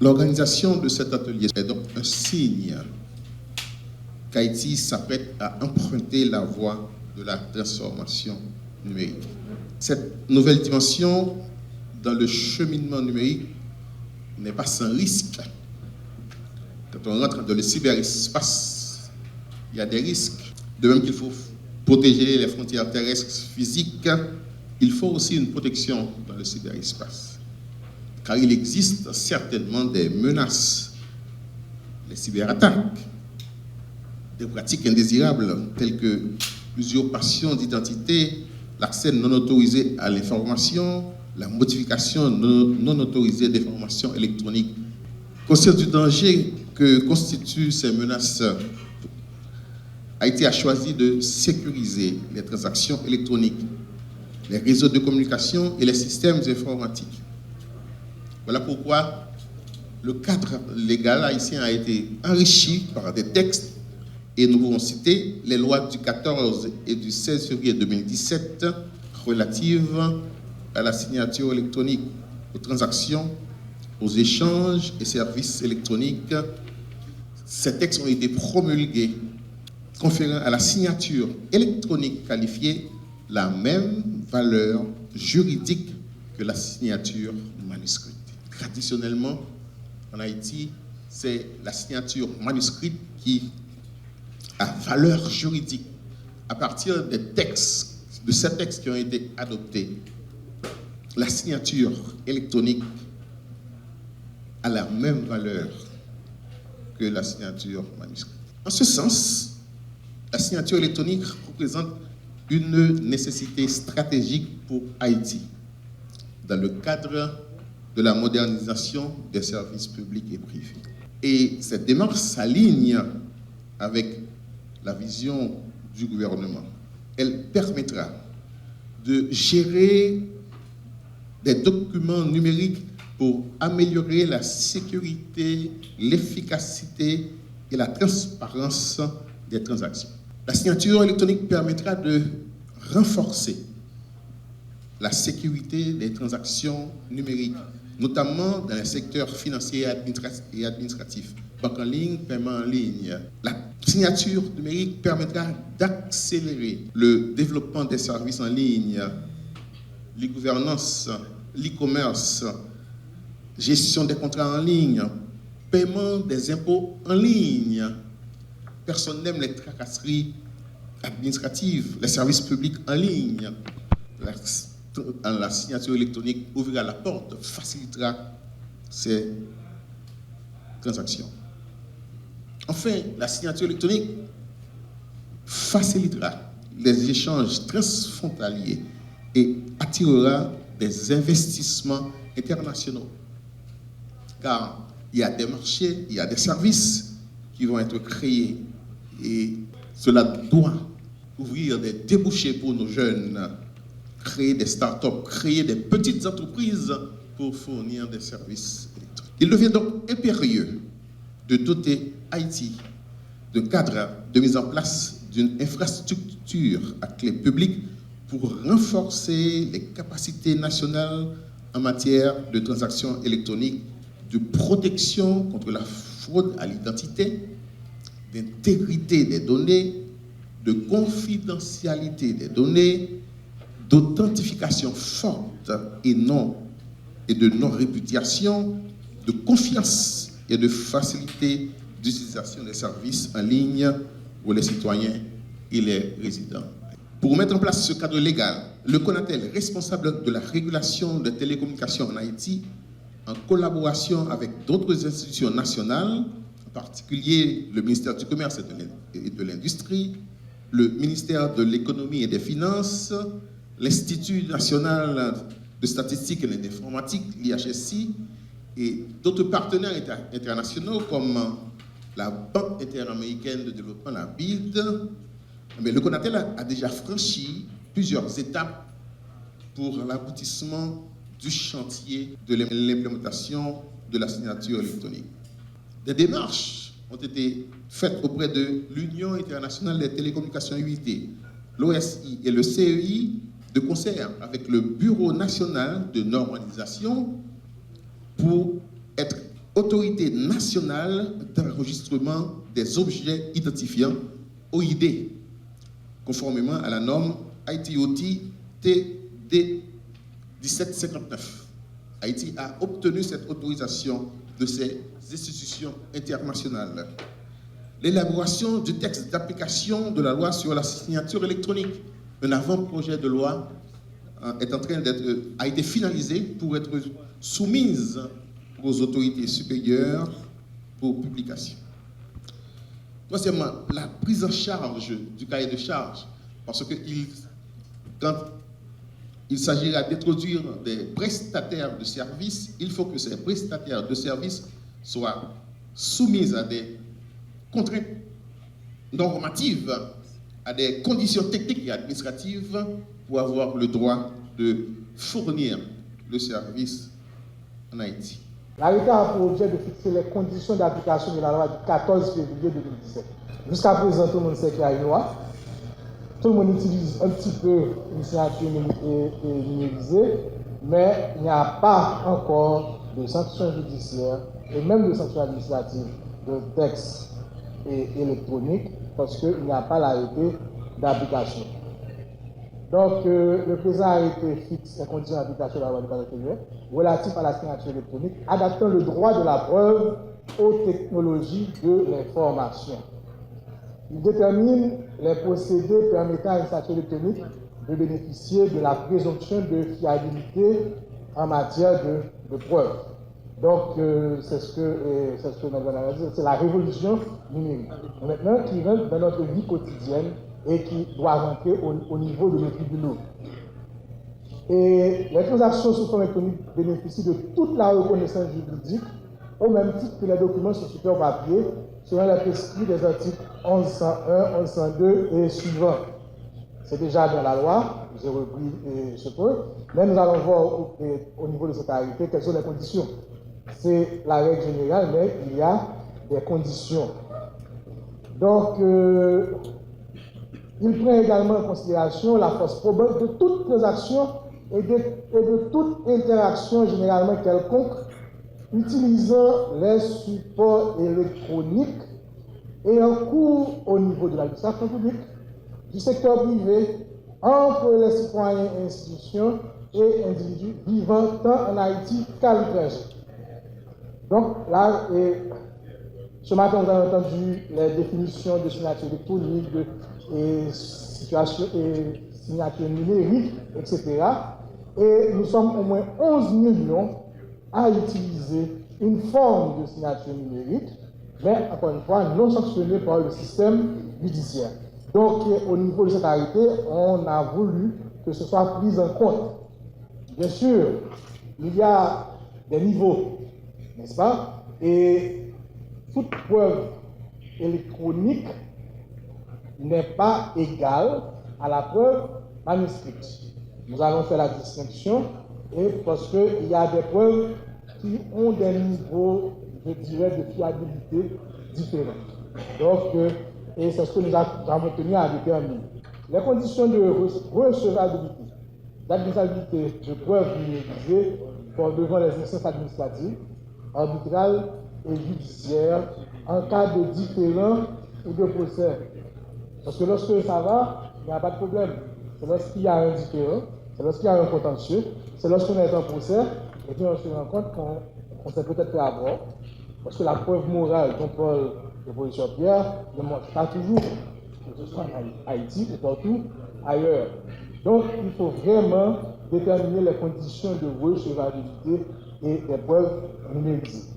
L'organisation de cet atelier est donc un signe qu'Haïti s'apprête à emprunter la voie de la transformation numérique. Cette nouvelle dimension dans le cheminement numérique n'est pas sans risque. Quand on rentre dans le cyberespace, il y a des risques. De même qu'il faut protéger les frontières terrestres physiques, il faut aussi une protection dans le cyberespace. Car il existe certainement des menaces, les cyberattaques, des pratiques indésirables telles que l'usurpation d'identité, l'accès non autorisé à l'information, la modification non autorisée d'informations électroniques. Conscient du danger que constituent ces menaces, Haïti a choisi de sécuriser les transactions électroniques, les réseaux de communication et les systèmes informatiques. Voilà pourquoi le cadre légal haïtien a été enrichi par des textes et nous pouvons citer les lois du 14 et du 16 février 2017 relatives à la signature électronique, aux transactions, aux échanges et services électroniques. Ces textes ont été promulgués, conférant à la signature électronique qualifiée la même valeur juridique que la signature manuscrite. Traditionnellement, en Haïti, c'est la signature manuscrite qui a valeur juridique. À partir des textes, de ces textes qui ont été adoptés, la signature électronique a la même valeur que la signature manuscrite. En ce sens, la signature électronique représente une nécessité stratégique pour Haïti dans le cadre de la modernisation des services publics et privés. Et cette démarche s'aligne avec la vision du gouvernement. Elle permettra de gérer des documents numériques pour améliorer la sécurité, l'efficacité et la transparence des transactions. La signature électronique permettra de renforcer la sécurité des transactions numériques, notamment dans les secteurs financiers et administratifs, banque en ligne, paiement en ligne. La signature numérique permettra d'accélérer le développement des services en ligne, l'e-gouvernance, l'e-commerce, gestion des contrats en ligne, paiement des impôts en ligne. Personne n'aime les tracasseries administratives, les services publics en ligne. La signature électronique ouvrira la porte, facilitera ces transactions. Enfin, la signature électronique facilitera les échanges transfrontaliers et attirera des investissements internationaux. Car il y a des marchés, il y a des services qui vont être créés et cela doit ouvrir des débouchés pour nos jeunes, créer des start-up, créer des petites entreprises pour fournir des services électroniques. Il devient donc impérieux de doter Haïti de cadres de mise en place d'une infrastructure à clé publique pour renforcer les capacités nationales en matière de transactions électroniques, de protection contre la fraude à l'identité, d'intégrité des données, de confidentialité des données, d'authentification forte et de non-répudiation, de confiance et de facilité d'utilisation des services en ligne pour les citoyens et les résidents. Pour mettre en place ce cadre légal, le CONATEL, responsable de la régulation des télécommunications en Haïti, en collaboration avec d'autres institutions nationales, en particulier le ministère du Commerce et de l'Industrie, le ministère de l'Économie et des Finances, l'Institut national de statistique et d'informatique, l'IHSI, et d'autres partenaires internationaux comme la Banque interaméricaine de développement, la BID. Mais le CONATEL a déjà franchi plusieurs étapes pour l'aboutissement du chantier de l'implémentation de la signature électronique. Des démarches ont été faites auprès de l'Union internationale des télécommunications UIT, l'OSI et le CEI, de concert avec le Bureau national de normalisation pour être Autorité nationale d'enregistrement des objets identifiants, OID, conformément à la norme ITOT TD 1759. Haïti a obtenu cette autorisation de ces institutions internationales. L'élaboration du texte d'application de la loi sur la signature électronique, un avant-projet de loi a été finalisé pour être soumise aux autorités supérieures pour publication. Troisièmement, la prise en charge du cahier de charge, parce que quand il s'agira d'introduire des prestataires de services, il faut que ces prestataires de services soient soumis à des contraintes normatives, à des conditions techniques et administratives pour avoir le droit de fournir le service en Haïti. L'arrêté a pour objet de fixer les conditions d'application de la loi du 14 février 2017. Jusqu'à présent, tout le monde sait qu'il y a une loi. Tout le monde utilise un petit peu une signature numérisée, mais il n'y a pas encore de sanctions judiciaires et même de sanctions administratives de texte électronique parce qu'il n'y a pas l'arrêté d'application. Donc, le présent arrêté fixe les conditions d'application de la loi du 14 février relatif à la signature électronique, adaptant le droit de la preuve aux technologies de l'information. Il détermine les procédés permettant à une signature électronique de bénéficier de la présomption de fiabilité en matière de preuve. Donc, c'est ce que nous allons dire, c'est la révolution numérique. Maintenant, qui rentre dans notre vie quotidienne et qui doit rentrer au niveau de nos tribunaux. Et les transactions sous forme électronique bénéficient de toute la reconnaissance juridique, au même titre que les documents sur support papier, selon les prescrits des articles 1101, 1102 et suivants. C'est déjà dans la loi, j'ai repris ce point, mais nous allons voir au niveau de cette arrêté quelles sont les conditions. C'est la règle générale, mais il y a des conditions. Donc, il prend également en considération la force probable de toute transaction et de toute interaction généralement quelconque utilisant les supports électroniques et en cours au niveau de l'administration publique, du secteur privé, entre les citoyens et institutions et individus vivant tant en Haïti qu'à l'étranger. Donc là, ce matin, nous avons entendu les définitions de signature électronique, de signature numérique, etc. Et nous sommes au moins 11 millions à utiliser une forme de signature numérique, mais encore une fois, non sanctionnée par le système judiciaire. Donc, au niveau de cet arrêté, on a voulu que ce soit pris en compte. Bien sûr, il y a des niveaux, n'est-ce pas? Et toute preuve électronique n'est pas égale à la preuve manuscrite. Nous allons faire la distinction et parce qu'il y a des preuves qui ont des niveaux, je dirais, de fiabilité différents. Donc, et c'est ce que nous avons tenu à déterminer. Les conditions de recevabilité, d'admissibilité de preuves numérisées devant les instances administratives, arbitrales et judiciaires en cas de différend ou de procès. Parce que lorsque ça va, il n'y a pas de problème. C'est lorsqu'il y a un différend, c'est lorsqu'il y a un contentieux, c'est lorsqu'on est en procès, et puis on se rend compte qu'on s'est peut-être fait avoir. Parce que la preuve morale dont parle le professeur Pierre ne montre pas toujours, que ce soit en Haïti ou partout ailleurs. Donc, il faut vraiment déterminer les conditions de recevabilité et des preuves numérisées.